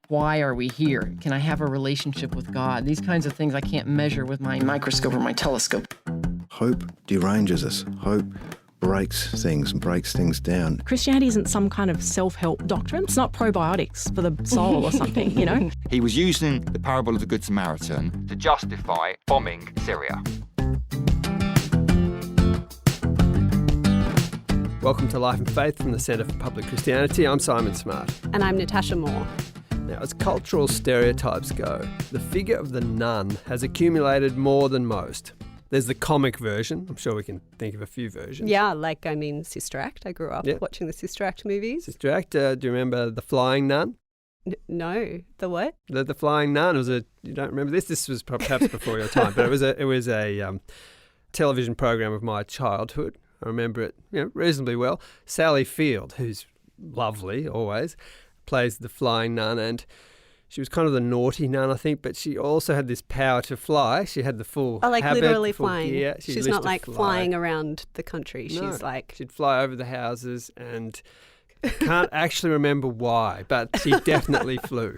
Why are we here? Can I have a relationship with God? These kinds of things I can't measure with my microscope or my telescope. Hope deranges us. Hope breaks things and breaks things down. Christianity isn't some kind of self-help doctrine. It's not probiotics for the soul or something, you know? He was using the parable of the Good Samaritan to justify bombing Syria. Welcome to Life and Faith from the Centre for Public Christianity. I'm Simon Smart. And I'm Natasha Moore. Now, as cultural stereotypes go, the figure of the nun has accumulated more than most. There's the comic version. I'm sure we can think of a few versions. Yeah, Sister Act. I grew up watching the Sister Act movies. Sister Act, do you remember The Flying Nun? No. The what? The Flying Nun you don't remember this? This was perhaps before your time, but it was a television program of my childhood. I remember it reasonably well. Sally Field, who's lovely always, plays the flying nun, and she was kind of the naughty nun, I think, but she also had this power to fly. She had the full habit, literally full flying. gear. She's not flying around the country. No, she's she'd fly over the houses, and can't actually remember why, but she definitely flew.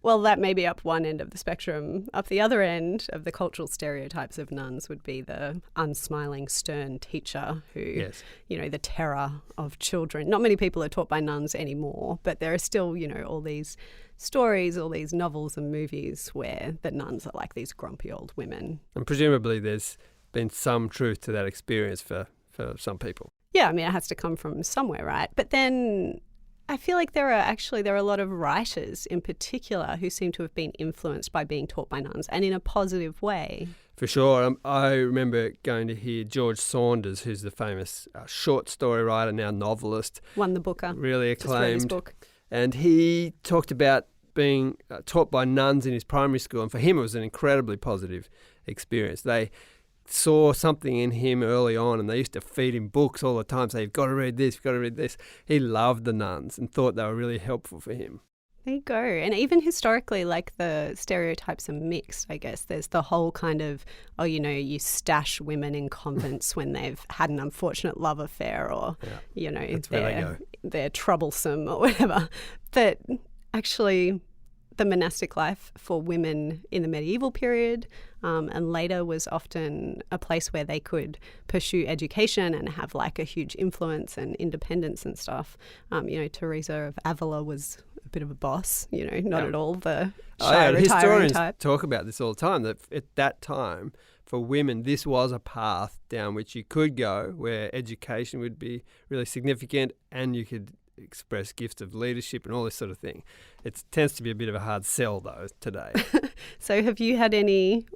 Well, that may be up one end of the spectrum. Up the other end of the cultural stereotypes of nuns would be the unsmiling, stern teacher who, the terror of children. Not many people are taught by nuns anymore, but there are still, all these stories, all these novels and movies where the nuns are like these grumpy old women. And presumably there's been some truth to that experience for some people. Yeah, I mean, it has to come from somewhere, right? But then I feel like there are a lot of writers in particular who seem to have been influenced by being taught by nuns, and in a positive way. For sure. I remember going to hear George Saunders, who's the famous short story writer, now novelist. Won the Booker. Really acclaimed. Just wrote his book. And he talked about being taught by nuns in his primary school, and for him it was an incredibly positive experience. They saw something in him early on, and they used to feed him books all the time, say, you've got to read this, you've got to read this. He loved the nuns and thought they were really helpful for him. There you go. And even historically, the stereotypes are mixed, I guess. There's the whole kind of, you stash women in convents when they've had an unfortunate love affair or, they're troublesome or whatever. But actually, the monastic life for women in the medieval period and later was often a place where they could pursue education and have a huge influence and independence and stuff. Teresa of Avila was a bit of a boss, not at all the shy retiring historians type. Talk about this all the time, that at that time for women this was a path down which you could go where education would be really significant and you could express gifts of leadership and all this sort of thing. It tends to be a bit of a hard sell, though, today. So have you had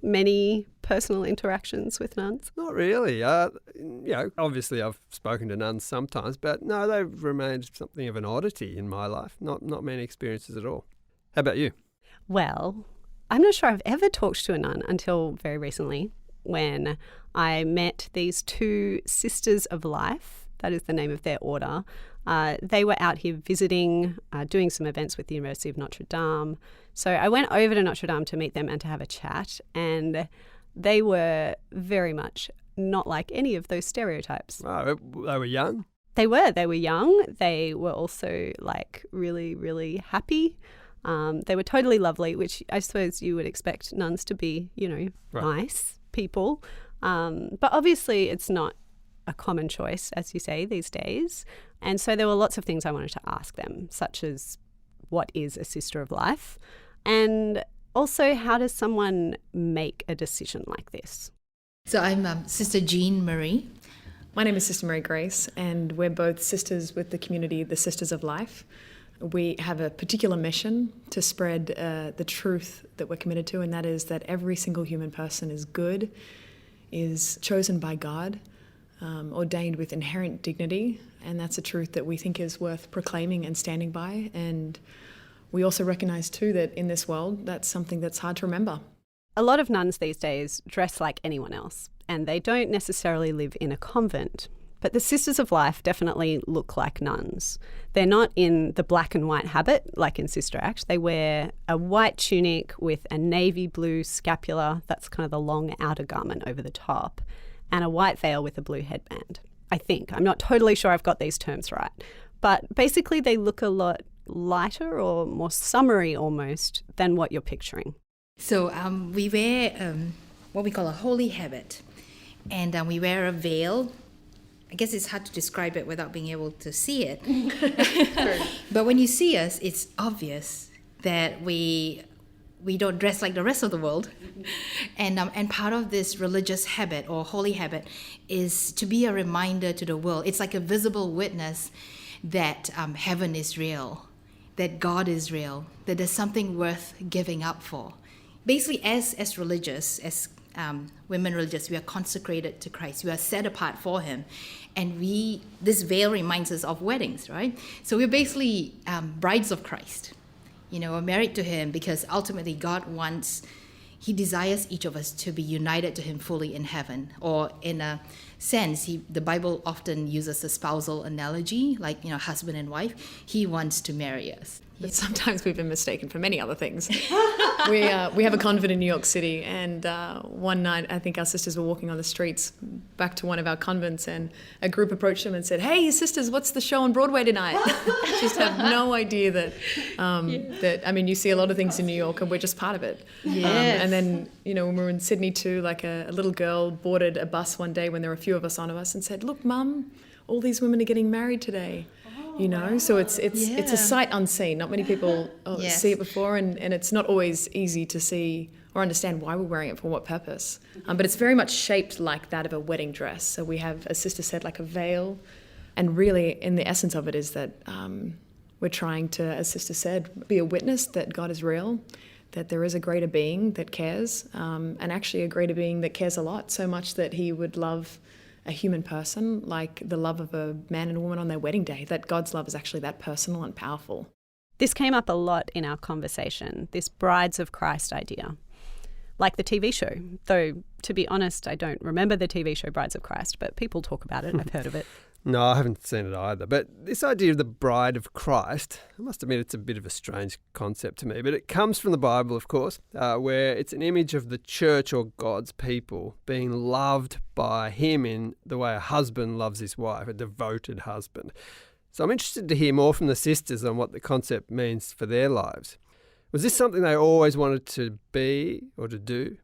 many personal interactions with nuns? Not really. Obviously I've spoken to nuns sometimes, but no, they've remained something of an oddity in my life. Not many experiences at all. How about you? Well, I'm not sure I've ever talked to a nun until very recently when I met these two Sisters of Life. That is the name of their order. They were out here visiting, doing some events with the University of Notre Dame. So I went over to Notre Dame to meet them and to have a chat, and they were very much not like any of those stereotypes. Oh, they were young? They were young. They were also really, really happy. They were totally lovely, which I suppose you would expect nuns to be, nice people. But obviously it's not a common choice, as you say, these days. And so there were lots of things I wanted to ask them, such as what is a sister of life? And also, how does someone make a decision like this? So I'm Sister Jean Marie. My name is Sister Mary Grace, and we're both sisters with the community, the Sisters of Life. We have a particular mission to spread the truth that we're committed to, and that is that every single human person is good, is chosen by God, ordained with inherent dignity, and that's a truth that we think is worth proclaiming and standing by. And we also recognise too that in this world, that's something that's hard to remember. A lot of nuns these days dress like anyone else, and they don't necessarily live in a convent. But the Sisters of Life definitely look like nuns. They're not in the black and white habit like in Sister Act. They wear a white tunic with a navy blue scapula, that's kind of the long outer garment over the top, and a white veil with a blue headband, I think. I'm not totally sure I've got these terms right. But basically they look a lot lighter or more summery almost than what you're picturing. So we wear what we call a holy habit, and we wear a veil. I guess it's hard to describe it without being able to see it. But when you see us, it's obvious that we don't dress like the rest of the world. And part of this religious habit or holy habit is to be a reminder to the world. It's like a visible witness that heaven is real, that God is real, that there's something worth giving up for. Basically, as religious, as women religious, we are consecrated to Christ. We are set apart for Him. And this veil reminds us of weddings, right? So we're basically brides of Christ. We're married to Him because ultimately God He desires each of us to be united to Him fully in heaven. Or in a sense, the Bible often uses a spousal analogy, like, husband and wife. He wants to marry us. But sometimes we've been mistaken for many other things. We have a convent in New York City, and one night I think our sisters were walking on the streets back to one of our convents, and a group approached them and said, "Hey, sisters, what's the show on Broadway tonight?" Just have no idea that you see a lot of things in New York, and we're just part of it. Yes. And then when we were in Sydney too, like a little girl boarded a bus one day when there were a few of us on a bus and said, "Look, Mum, all these women are getting married today." So it's a sight unseen. Not many people see it before, and it's not always easy to see or understand why we're wearing it for what purpose. But it's very much shaped like that of a wedding dress. So we have, as Sister said, like a veil, and really in the essence of it is that we're trying to, as Sister said, be a witness that God is real, that there is a greater being that cares, and actually a greater being that cares a lot, so much that He would love a human person like the love of a man and a woman on their wedding day, that God's love is actually that personal and powerful. This came up a lot in our conversation, this Brides of Christ idea. Like the TV show, though, to be honest, I don't remember the TV show Brides of Christ, but people talk about it. I've heard of it. No, I haven't seen it either. But this idea of the bride of Christ, I must admit it's a bit of a strange concept to me. But it comes from the Bible, of course, where it's an image of the church or God's people being loved by Him in the way a husband loves his wife, a devoted husband. So I'm interested to hear more from the sisters on what the concept means for their lives. Was this something they always wanted to be or to do?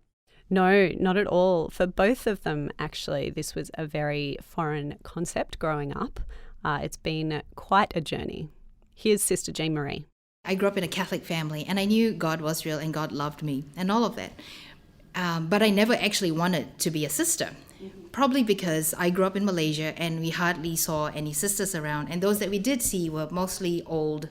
No, not at all. For both of them, actually, this was a very foreign concept growing up. It's been quite a journey. Here's Sister Jean Marie. I grew up in a Catholic family, and I knew God was real and God loved me and all of that. But I never actually wanted to be a sister, probably because I grew up in Malaysia and we hardly saw any sisters around. And those that we did see were mostly old,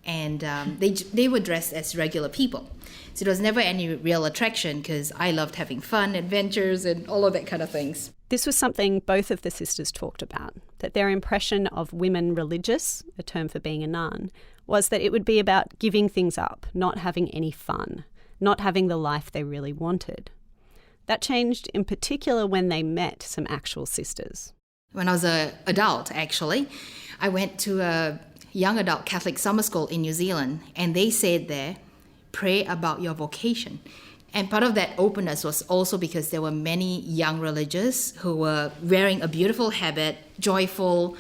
and they were dressed as regular people. So there was never any real attraction because I loved having fun, adventures, and all of that kind of things. This was something both of the sisters talked about, that their impression of women religious, a term for being a nun, was that it would be about giving things up, not having any fun, not having the life they really wanted. That changed in particular when they met some actual sisters. When I was an adult, actually, I went to a young adult Catholic summer school in New Zealand, and they said there, pray about your vocation. And part of that openness was also because there were many young religious who were wearing a beautiful habit, joyful,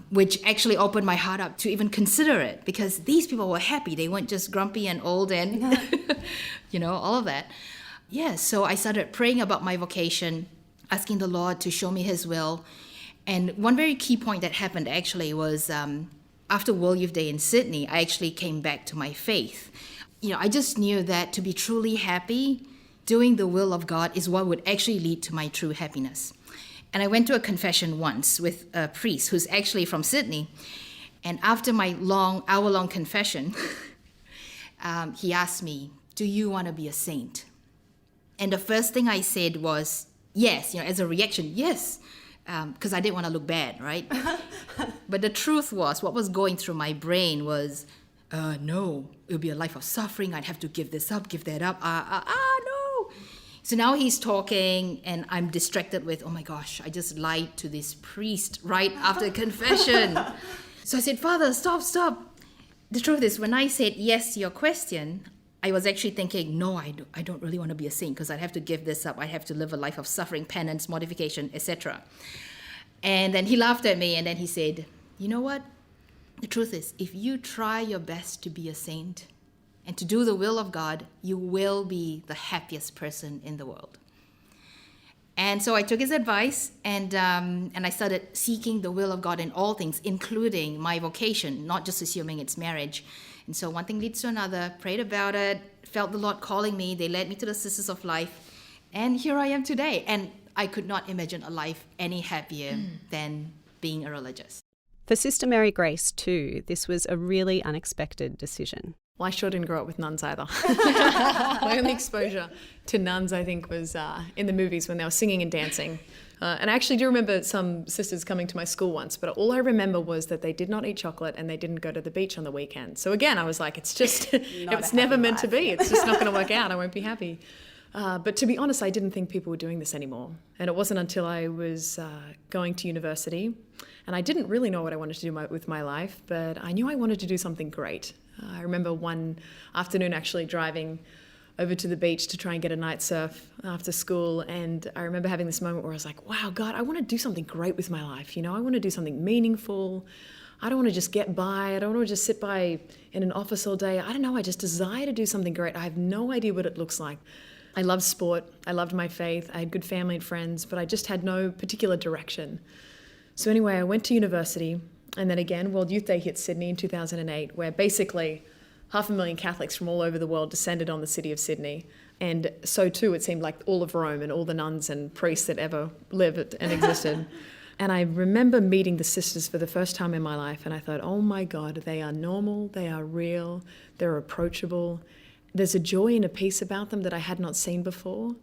which actually opened my heart up to even consider it, because these people were happy. They weren't just grumpy and old and, all of that. Yeah, so I started praying about my vocation, asking the Lord to show me His will. And one very key point that happened actually was after World Youth Day in Sydney, I actually came back to my faith. I just knew that to be truly happy, doing the will of God is what would actually lead to my true happiness. And I went to a confession once with a priest who's actually from Sydney. And after my hour-long confession, he asked me, do you want to be a saint? And the first thing I said was, yes, as a reaction, yes, because I didn't want to look bad, right? But the truth was, what was going through my brain was, no, it would be a life of suffering. I'd have to give this up, give that up. No. So now he's talking and I'm distracted with, oh my gosh, I just lied to this priest right after confession. So I said, Father, stop. The truth is, when I said yes to your question, I was actually thinking, no, I don't really want to be a saint because I'd have to give this up. I'd have to live a life of suffering, penance, mortification, etc. And then he laughed at me and then he said, you know what? the truth is, if you try your best to be a saint and to do the will of God, you will be the happiest person in the world. And so I took his advice, and I started seeking the will of God in all things, including my vocation, not just assuming it's marriage. And so one thing leads to another, prayed about it, felt the Lord calling me. They led me to the Sisters of Life, and here I am today. And I could not imagine a life any happier than being a religious. For Sister Mary Grace too, this was a really unexpected decision. Well, I sure didn't grow up with nuns either. My only exposure to nuns, I think, was in the movies when they were singing and dancing. And I actually do remember some sisters coming to my school once, but all I remember was that they did not eat chocolate and they didn't go to the beach on the weekend. So again, I was like, it's just, it's never meant to be. It's just not going to work out. I won't be happy. But to be honest, I didn't think people were doing this anymore. And it wasn't until I was going to university, and I didn't really know what I wanted to do with my life, but I knew I wanted to do something great. I remember one afternoon actually driving over to the beach to try and get a night surf after school, and I remember having this moment where I was like, wow, God, I want to do something great with my life. You know, I want to do something meaningful. I don't want to just get by. I don't want to just sit by in an office all day. I don't know. I just desire to do something great. I have no idea what it looks like. I loved sport. I loved my faith. I had good family and friends, but I just had no particular direction. So anyway, I went to university. And then again, World Youth Day hit Sydney in 2008, where basically 500,000 Catholics from all over the world descended on the city of Sydney. And so too, it seemed like all of Rome and all the nuns and priests that ever lived and existed. And I remember meeting the sisters for the first time in my life, and I thought, oh my God, they are normal, they are real, they're approachable. There's a joy and a peace about them that I had not seen before.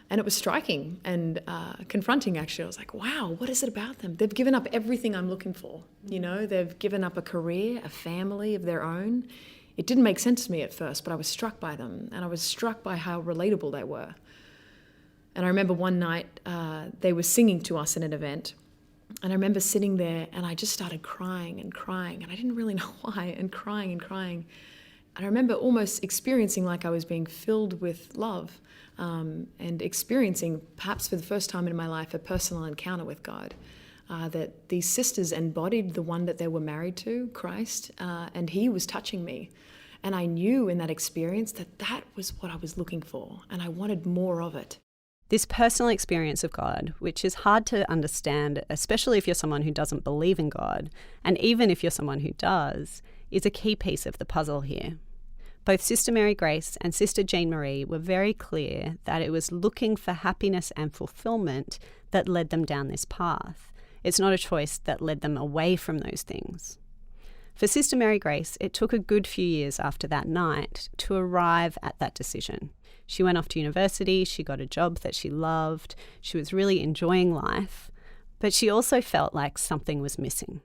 And it was striking and confronting, actually. I was like, wow, what is it about them? They've given up everything I'm looking for. You know, they've given up a career, a family of their own. It didn't make sense to me at first, but I was struck by them. And I was struck by how relatable they were. And I remember one night they were singing to us in an event. And I remember sitting there and I just started crying and crying. And I didn't really know why, and crying and crying. And I remember almost experiencing like I was being filled with love. And experiencing, perhaps for the first time in my life, a personal encounter with God. That these sisters embodied the one that they were married to, Christ, and he was touching me. And I knew in that experience that that was what I was looking for, and I wanted more of it. This personal experience of God, which is hard to understand, especially if you're someone who doesn't believe in God, and even if you're someone who does, is a key piece of the puzzle here. Both Sister Mary Grace and Sister Jean Marie were very clear that it was looking for happiness and fulfillment that led them down this path. It's not a choice that led them away from those things. For Sister Mary Grace, it took a good few years after that night to arrive at that decision. She went off to university, she got a job that she loved, she was really enjoying life, but she also felt like something was missing.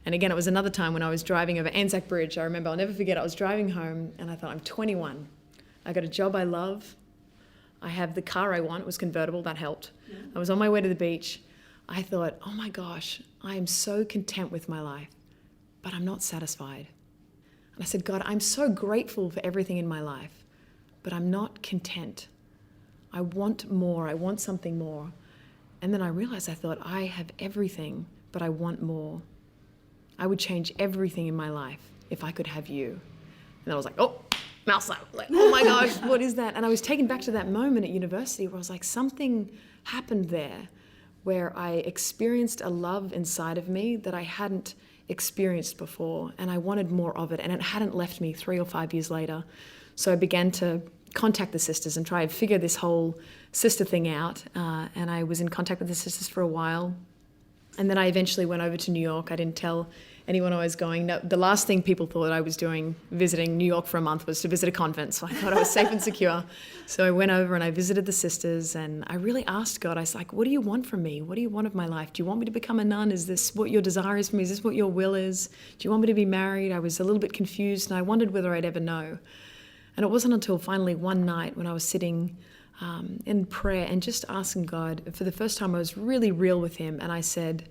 And again, it was another time when I was driving over Anzac Bridge. I remember, I'll never forget, I was driving home and I thought, I'm 21. I got a job I love. I have the car I want. It was convertible. That helped. I was on my way to the beach. I thought, oh my gosh, I am so content with my life, but I'm not satisfied. And I said, God, I'm so grateful for everything in my life, but I'm not content. I want more. I want something more. And then I realized, I thought, I have everything, but I want more. I would change everything in my life if I could have you. And I was like, oh, mouse slap. Like, oh my gosh, what is that? And I was taken back to that moment at university where I was like, something happened there where I experienced a love inside of me that I hadn't experienced before, and I wanted more of it, and it hadn't left me 3 or 5 years later. So I began to contact the sisters and try and figure this whole sister thing out, and I was in contact with the sisters for a while. And then I eventually went over to New York. I didn't tell anyone I was going. No, the last thing people thought I was doing, visiting New York for a month, was to visit a convent. So I thought I was safe and secure. So I went over and I visited the sisters, and I really asked God, I was like, what do you want from me? What do you want of my life? Do you want me to become a nun? Is this what your desire is for me? Is this what your will is? Do you want me to be married? I was a little bit confused, and I wondered whether I'd ever know. And it wasn't until finally one night when I was sitting in prayer and just asking God, for the first time I was really real with him, and I said,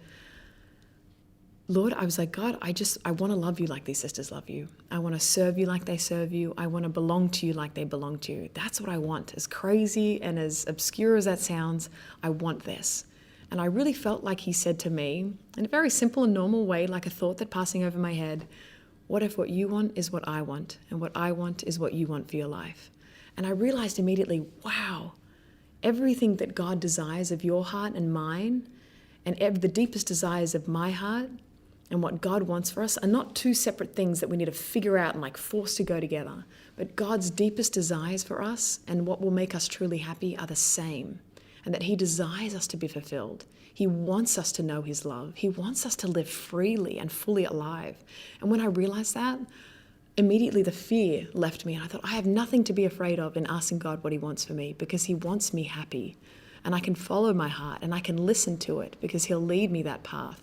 Lord, I was like, God, I want to love you like these sisters love you. I want to serve you like they serve you. I want to belong to you like they belong to you. That's what I want. As crazy and as obscure as that sounds, I want this. And I really felt like he said to me, in a very simple and normal way, like a thought that passing over my head, what if what you want is what I want, and what I want is what you want for your life? And I realized immediately, wow, everything that God desires of your heart and mine, and the deepest desires of my heart, and what God wants for us are not two separate things that we need to figure out and like force to go together. But God's deepest desires for us and what will make us truly happy are the same. And that he desires us to be fulfilled. He wants us to know his love. He wants us to live freely and fully alive. And when I realized that, immediately the fear left me. And I thought, I have nothing to be afraid of in asking God what he wants for me, because he wants me happy. And I can follow my heart and I can listen to it because he'll lead me that path.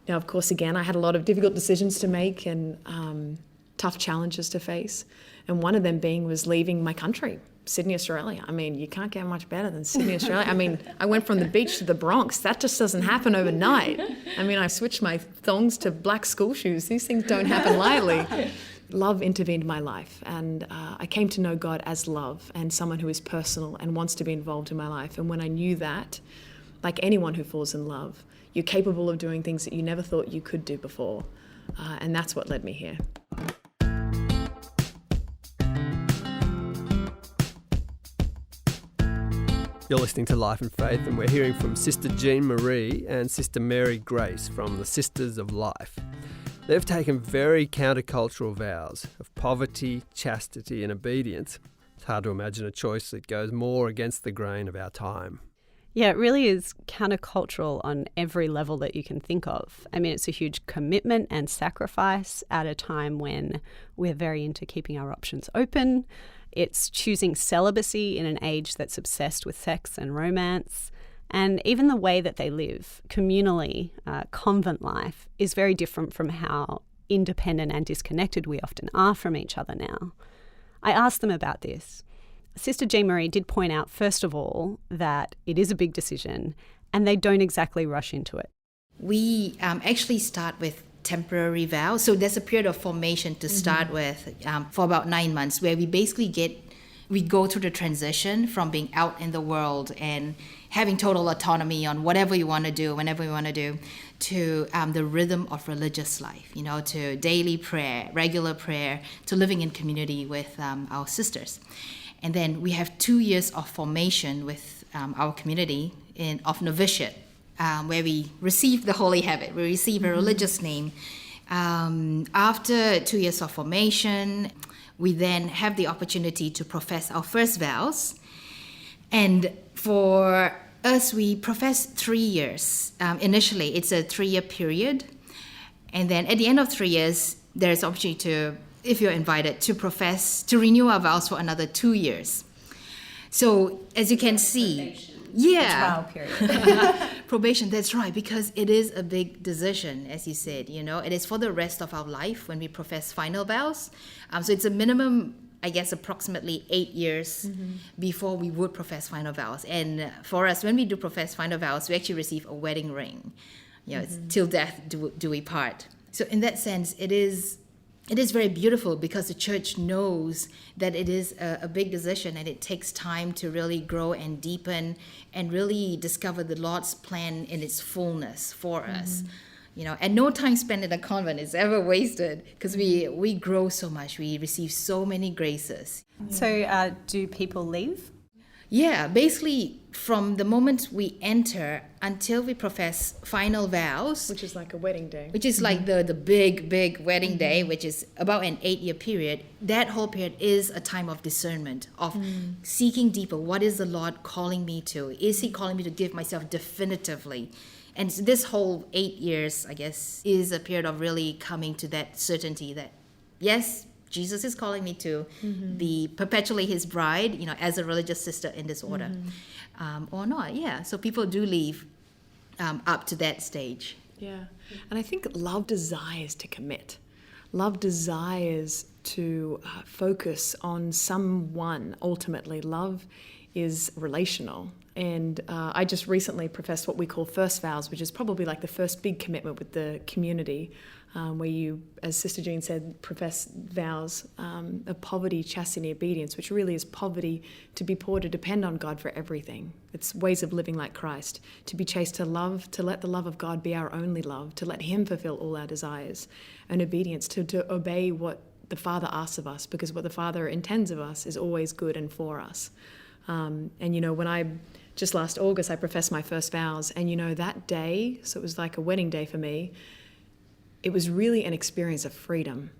Now, of course, again, I had a lot of difficult decisions to make and tough challenges to face. And one of them was leaving my country, Sydney, Australia. I mean, you can't get much better than Sydney, Australia. I mean, I went from the beach to the Bronx. That just doesn't happen overnight. I mean, I switched my thongs to black school shoes. These things don't happen lightly. Love intervened in my life, and I came to know God as love and someone who is personal and wants to be involved in my life. And when I knew that, like anyone who falls in love, you're capable of doing things that you never thought you could do before. And that's what led me here. You're listening to Life and Faith, and we're hearing from Sister Jean Marie and Sister Mary Grace from the Sisters of Life. They've taken very countercultural vows of poverty, chastity and obedience. It's hard to imagine a choice that goes more against the grain of our time. Yeah, it really is countercultural on every level that you can think of. I mean, it's a huge commitment and sacrifice at a time when we're very into keeping our options open. It's choosing celibacy in an age that's obsessed with sex and romance. And even the way that they live communally, convent life, is very different from how independent and disconnected we often are from each other now. I asked them about this. Sister Jean Marie did point out, first of all, that it is a big decision and they don't exactly rush into it. We actually start with temporary vows. So there's a period of formation to start with for about 9 months, where we basically we go through the transition from being out in the world and having total autonomy on whatever you want to do, whenever you want to do, to the rhythm of religious life, to daily prayer, regular prayer, to living in community with our sisters. And then we have 2 years of formation with our community of novitiate, where we receive the holy habit, we receive a religious name. After 2 years of formation, we then have the opportunity to profess our first vows. And for us, we profess 3 years. Initially, it's a 3-year period. And then at the end of 3 years, there's opportunity to, if you're invited, to renew our vows for another 2 years. So as you can see, Trial period. probation, that's right, because it is a big decision, as you said, it is for the rest of our life when we profess final vows. So it's a minimum, I guess, approximately 8 years before we would profess final vows. And for us, when we do profess final vows, we actually receive a wedding ring. It's till death do we part. So in that sense, it is very beautiful, because the church knows that it is a big decision and it takes time to really grow and deepen and really discover the Lord's plan in its fullness for us. And no time spent in a convent is ever wasted, because we grow so much. We receive so many graces. So do people leave? Yeah, basically from the moment we enter until we profess final vows, Which is like a wedding day. which is like the big wedding day, which is about an 8-year period. That whole period is a time of discernment, of seeking deeper. What is the Lord calling me to? Is he calling me to give myself definitively? And this whole 8 years, I guess, is a period of really coming to that certainty that, yes, Jesus is calling me to be perpetually his bride, as a religious sister in this order, or not. Yeah, so people do leave up to that stage. Yeah. And I think love desires to commit. Love desires to focus on someone ultimately. Love is relational. And I just recently professed what we call first vows, which is probably like the first big commitment with the community, where you, as Sister Jean said, profess vows of poverty, chastity, and obedience, which really is poverty to be poor, to depend on God for everything. It's ways of living like Christ, to be chaste, to love, to let the love of God be our only love, to let Him fulfill all our desires, and obedience, to obey what the Father asks of us, because what the Father intends of us is always good and for us. And when just last August, I professed my first vows, and that day, so it was like a wedding day for me, it was really an experience of freedom,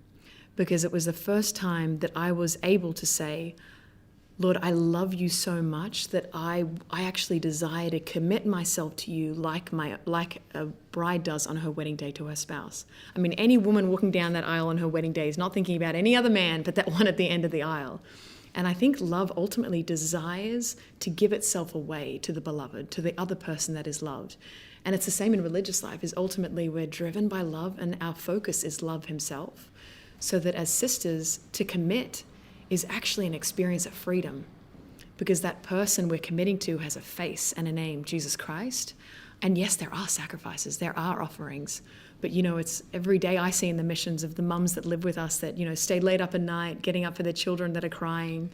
because it was the first time that I was able to say, Lord, I love you so much that I actually desire to commit myself to you like a bride does on her wedding day to her spouse. I mean, any woman walking down that aisle on her wedding day is not thinking about any other man but that one at the end of the aisle. And I think love ultimately desires to give itself away to the beloved, to the other person that is loved. And it's the same in religious life, is ultimately we're driven by love and our focus is love himself. So that as sisters, to commit is actually an experience of freedom, because that person we're committing to has a face and a name, Jesus Christ. And yes, there are sacrifices, there are offerings, but it's every day I see in the missions of the mums that live with us that, stay late up at night, getting up for their children that are crying,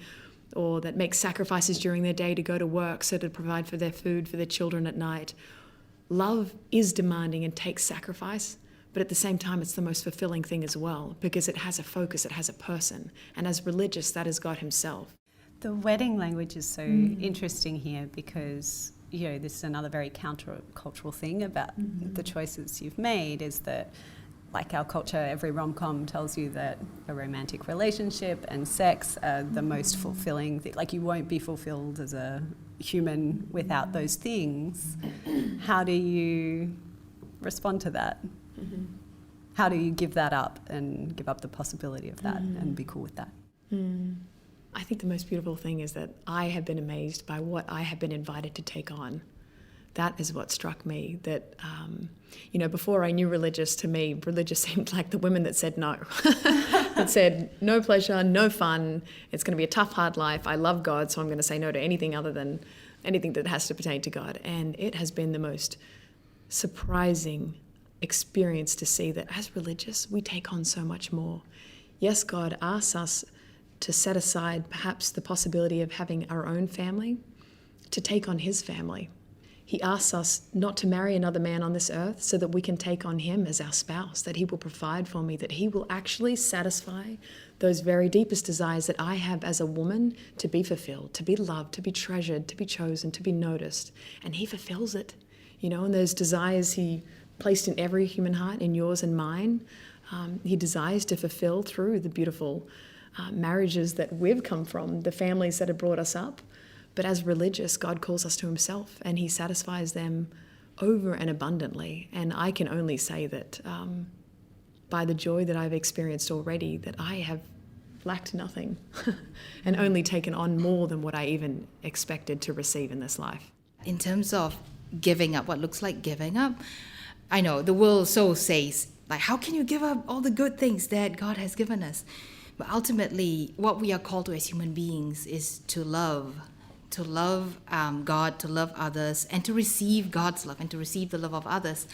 or that make sacrifices during their day to go to work so to provide for their food for their children at night. Love is demanding and takes sacrifice, but at the same time, it's the most fulfilling thing as well, because it has a focus, it has a person. And as religious, that is God himself. The wedding language is so interesting here, because this is another very countercultural thing about the choices you've made, is that, like our culture, every rom-com tells you that a romantic relationship and sex are the most fulfilling thing. Like, you won't be fulfilled as a human without those things. How do you respond to that? How do you give that up and give up the possibility of that and be cool with that? I think the most beautiful thing is that I have been amazed by what I have been invited to take on. That is what struck me, that, before I knew religious, to me, religious seemed like the women that said no, that said no pleasure, no fun, it's going to be a tough, hard life, I love God, so I'm going to say no to anything other than anything that has to pertain to God. And it has been the most surprising experience to see that as religious, we take on so much more. Yes, God asks us to set aside perhaps the possibility of having our own family, to take on his family. He asks us not to marry another man on this earth so that we can take on him as our spouse, that he will provide for me, that he will actually satisfy those very deepest desires that I have as a woman, to be fulfilled, to be loved, to be treasured, to be chosen, to be noticed. And he fulfills it, and those desires he placed in every human heart, in yours and mine, he desires to fulfill through the beautiful marriages that we've come from, the families that have brought us up. But as religious, God calls us to himself, and he satisfies them over and abundantly. And I can only say that by the joy that I've experienced already, that I have lacked nothing and only taken on more than what I even expected to receive in this life. In terms of giving up, what looks like giving up, I know the world so says, like, how can you give up all the good things that God has given us? But ultimately, what we are called to as human beings is to love God, to love others, and to receive God's love and to receive the love of others.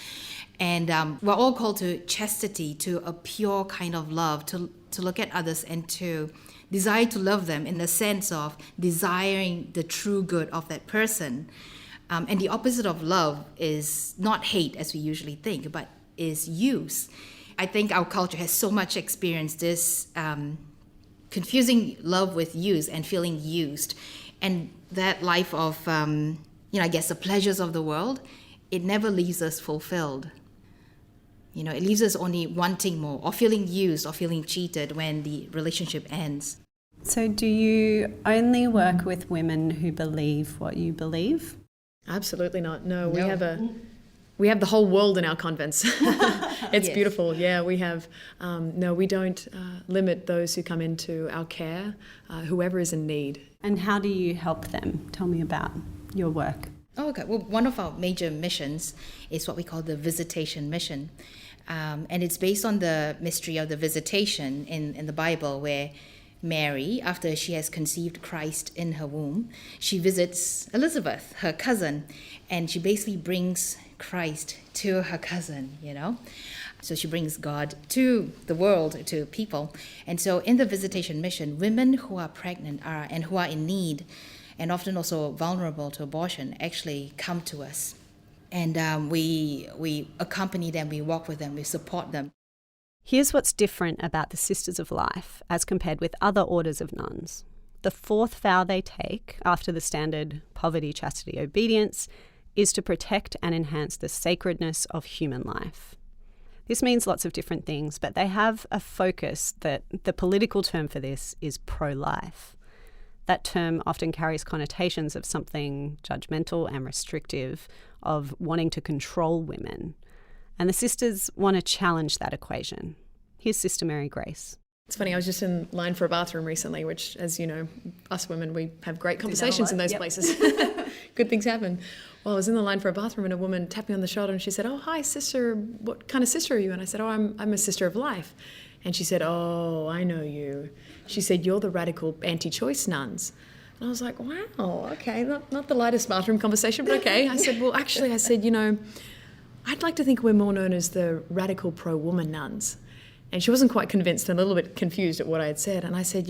And we're all called to chastity, to a pure kind of love, to look at others and to desire to love them in the sense of desiring the true good of that person. And the opposite of love is not hate, as we usually think, but is use. I think our culture has so much experienced this confusing love with use and feeling used. And that life of, I guess, the pleasures of the world, it never leaves us fulfilled. It leaves us only wanting more, or feeling used, or feeling cheated when the relationship ends. So do you only work with women who believe what you believe? Absolutely not. No, we have the whole world in our convents. It's yes. Beautiful. Yeah, we have. We don't limit those who come into our care, whoever is in need. And how do you help them? Tell me about your work. Oh, okay. Well, one of our major missions is what we call the visitation mission. And it's based on the mystery of the visitation in the Bible, where Mary, after she has conceived Christ in her womb, she visits Elizabeth, her cousin, and she basically brings Christ to her cousin, So she brings God to the world, to people. And so in the visitation mission, women who are pregnant and who are in need and often also vulnerable to abortion actually come to us. And we accompany them, we walk with them, we support them. Here's what's different about the Sisters of Life as compared with other orders of nuns. The fourth vow they take, after the standard poverty, chastity, obedience, is to protect and enhance the sacredness of human life. This means lots of different things, but they have a focus that the political term for this is pro-life. That term often carries connotations of something judgmental and restrictive, of wanting to control women. And the sisters want to challenge that equation. Here's Sister Mary Grace. It's funny, I was just in line for a bathroom recently, which, as you know, us women, we have great conversations in those places. Good things happen. Well, I was in the line for a bathroom and a woman tapped me on the shoulder and she said, "Oh, hi, sister. What kind of sister are you?" And I said, "Oh, I'm a sister of life." And she said, "Oh, I know you." She said, "You're the radical anti-choice nuns." And I was like, wow, okay, not the lightest bathroom conversation, but okay. I said, well, actually, I'd like to think we're more known as the radical pro-woman nuns. And she wasn't quite convinced and a little bit confused at what I had said. And I said,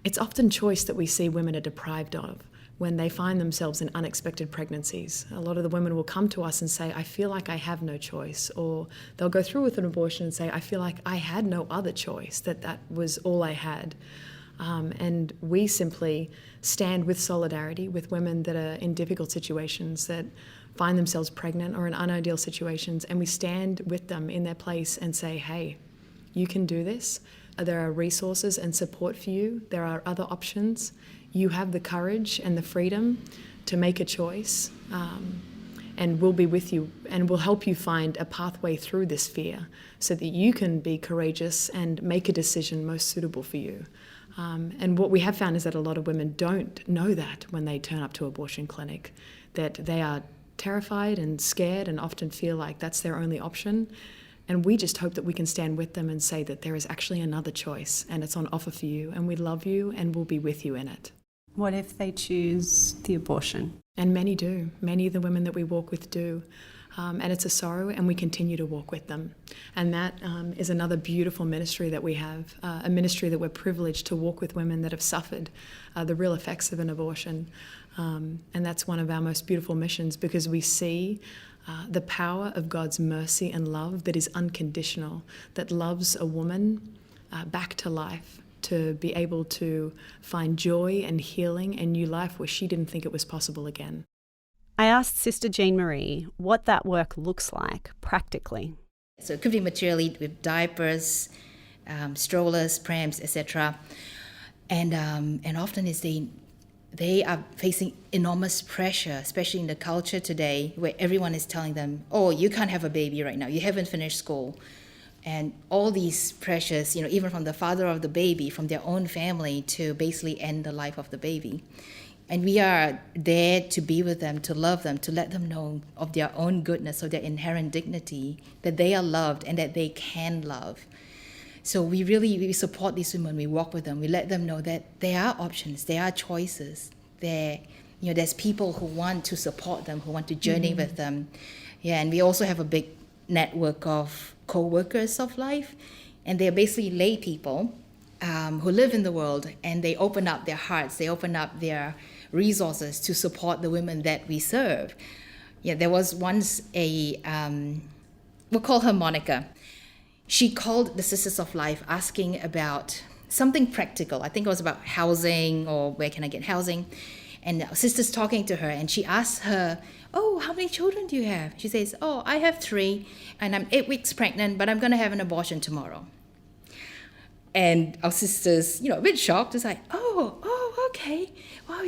it's often choice that we see women are deprived of when they find themselves in unexpected pregnancies. A lot of the women will come to us and say, "I feel like I have no choice." Or they'll go through with an abortion and say, "I feel like I had no other choice, that was all I had." And we simply stand with solidarity with women that are in difficult situations, that find themselves pregnant or in unideal situations, and we stand with them in their place and say, "Hey, you can do this. There are resources and support for you. There are other options. You have the courage and the freedom to make a choice, and we'll be with you and we'll help you find a pathway through this fear so that you can be courageous and make a decision most suitable for you." And what we have found is that a lot of women don't know that when they turn up to abortion clinic, that they are terrified and scared and often feel like that's their only option. And we just hope that we can stand with them and say that there is actually another choice and it's on offer for you, and we love you and we'll be with you in it. What if they choose the abortion? And many do. Many of the women that we walk with do. And it's a sorrow, and we continue to walk with them. And that is another beautiful ministry that we have, a ministry that we're privileged to walk with women that have suffered the real effects of an abortion. And that's one of our most beautiful missions, because we see the power of God's mercy and love that is unconditional, that loves a woman back to life, to be able to find joy and healing and new life where she didn't think it was possible again. I asked Sister Jean Marie what that work looks like practically. So it could be materially with diapers, strollers, prams, etc. And often they are facing enormous pressure, especially in the culture today, where everyone is telling them, "Oh, you can't have a baby right now. You haven't finished school." And all these pressures, even from the father of the baby, from their own family, to basically end the life of the baby. And we are there to be with them, to love them, to let them know of their own goodness, of their inherent dignity, that they are loved and that they can love. So we support these women, we walk with them, we let them know that there are options, there are choices, there's people who want to support them, who want to journey with them. Yeah, and we also have a big network of co-workers of life, and they're basically lay people who live in the world, and they open up their hearts, they open up their resources to support the women that we serve. Yeah, there was once we'll call her Monica. She called the Sisters of Life asking about something practical. I think it was about housing, or where can I get housing? And the sisters talking to her, and she asked her, "Oh, how many children do you have?" She says, "Oh, I have 3, and I'm 8 weeks pregnant, but I'm going to have an abortion tomorrow." And our sisters, a bit shocked, it's like, oh, okay. Wow,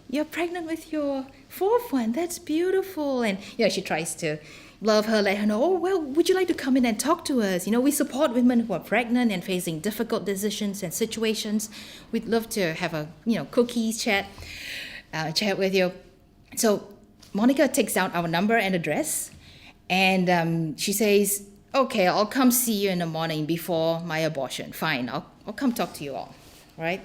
you're pregnant with your 4th one. That's beautiful. And, she tries to love her, let her know, "Oh, well, would you like to come in and talk to us? We support women who are pregnant and facing difficult decisions and situations. We'd love to have a, cookies chat with you." So Monica takes down our number and address, and she says, "Okay, I'll come see you in the morning before my abortion. Fine, I'll come talk to you all." right?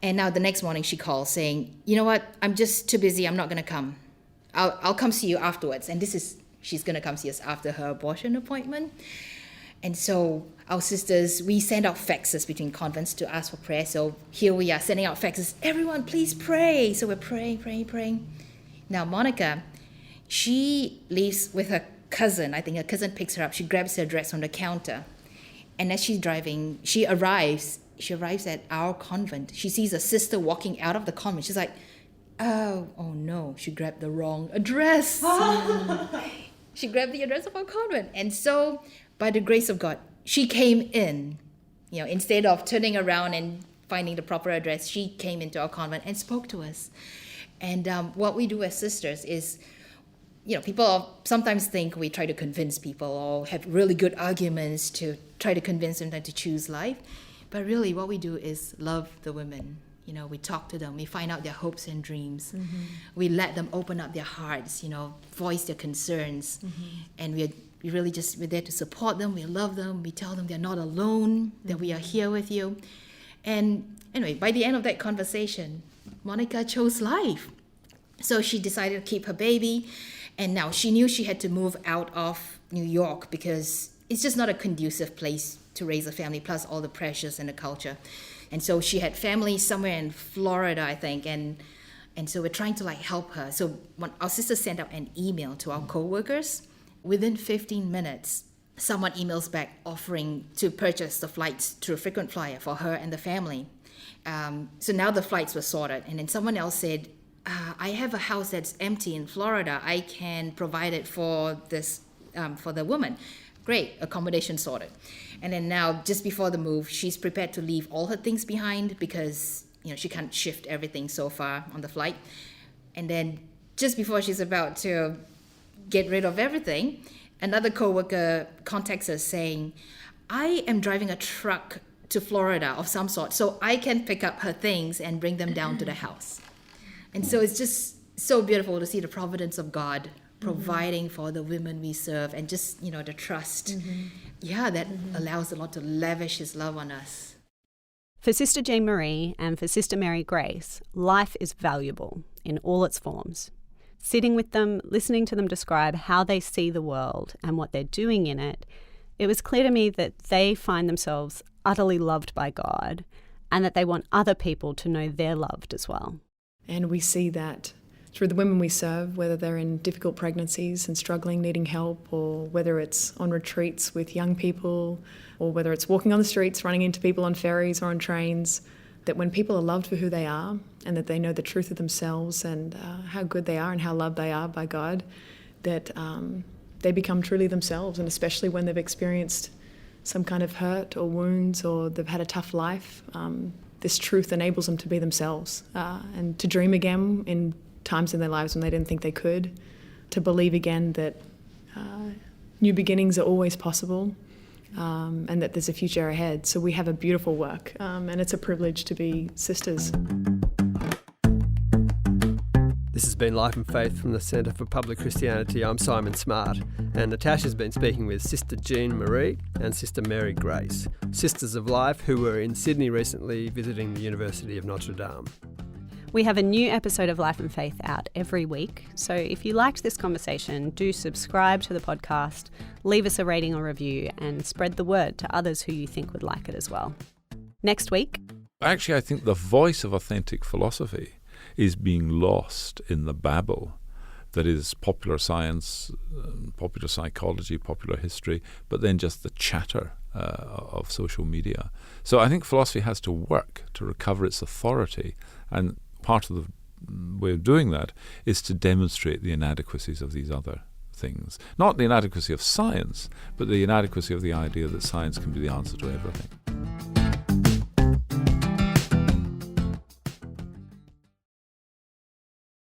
And now the next morning she calls saying, you know what, I'm just too busy, I'm not going to come. I'll come see you afterwards. And she's going to come see us after her abortion appointment. And so our sisters, we send out faxes between convents to ask for prayer. So here we are sending out faxes. Everyone, please pray. So we're praying. Now, Monica, she leaves with her cousin. I think her cousin picks her up. She grabs her dress from the counter. And as she's driving, she arrives at our convent. She sees a sister walking out of the convent. She's like, oh no, she grabbed the wrong address. She grabbed the address of our convent. And so, by the grace of God, she came in. Instead of turning around and finding the proper address, she came into our convent and spoke to us. And what we do as sisters is, people sometimes think we try to convince people or have really good arguments to try to convince them to choose life. But really what we do is love the women. We talk to them, we find out their hopes and dreams. Mm-hmm. We let them open up their hearts, voice their concerns. Mm-hmm. And we're there to support them, we love them, we tell them they're not alone, that we are here with you. And anyway, by the end of that conversation, Monica chose life. So she decided to keep her baby. And now she knew she had to move out of New York because it's just not a conducive place to raise a family, plus all the pressures and the culture. And so she had family somewhere in Florida, I think, and so we're trying to help her. So when our sister sent out an email to our co-workers, within 15 minutes, someone emails back offering to purchase the flights through a frequent flyer for her and the family. So now the flights were sorted, and then someone else said, I have a house that's empty in Florida. I can provide it for the woman. Great, accommodation sorted. And then now, just before the move, she's prepared to leave all her things behind because, she can't shift everything so far on the flight. And then just before she's about to get rid of everything, another coworker contacts us saying, I am driving a truck to Florida of some sort, so I can pick up her things and bring them down to the house. And so it's just so beautiful to see the providence of God providing for the women we serve, and just, the trust. That allows the Lord to lavish His love on us. For Sister Jean Marie and for Sister Mary Grace, life is valuable in all its forms. Sitting with them, listening to them describe how they see the world and what they're doing in it, it was clear to me that they find themselves utterly loved by God and that they want other people to know they're loved as well. And we see that through the women we serve, whether they're in difficult pregnancies and struggling, needing help, or whether it's on retreats with young people, or whether it's walking on the streets, running into people on ferries or on trains, that when people are loved for who they are and that they know the truth of themselves and how good they are and how loved they are by God, that they become truly themselves. And especially when they've experienced some kind of hurt or wounds or they've had a tough life, this truth enables them to be themselves and to dream again in times in their lives when they didn't think they could, to believe again that new beginnings are always possible, and that there's a future ahead. So we have a beautiful work, and it's a privilege to be sisters. This has been Life and Faith from the Centre for Public Christianity. I'm Simon Smart, and Natasha's been speaking with Sister Jean Marie and Sister Mary Grace, Sisters of Life, who were in Sydney recently visiting the University of Notre Dame. We have a new episode of Life and Faith out every week, so if you liked this conversation, do subscribe to the podcast, leave us a rating or review, and spread the word to others who you think would like it as well. Next week... Actually, I think the voice of authentic philosophy is being lost in the babble that is popular science, popular psychology, popular history, but then just the chatter of social media. So I think philosophy has to work to recover its authority, and part of the way of doing that is to demonstrate the inadequacies of these other things. Not the inadequacy of science, but the inadequacy of the idea that science can be the answer to everything.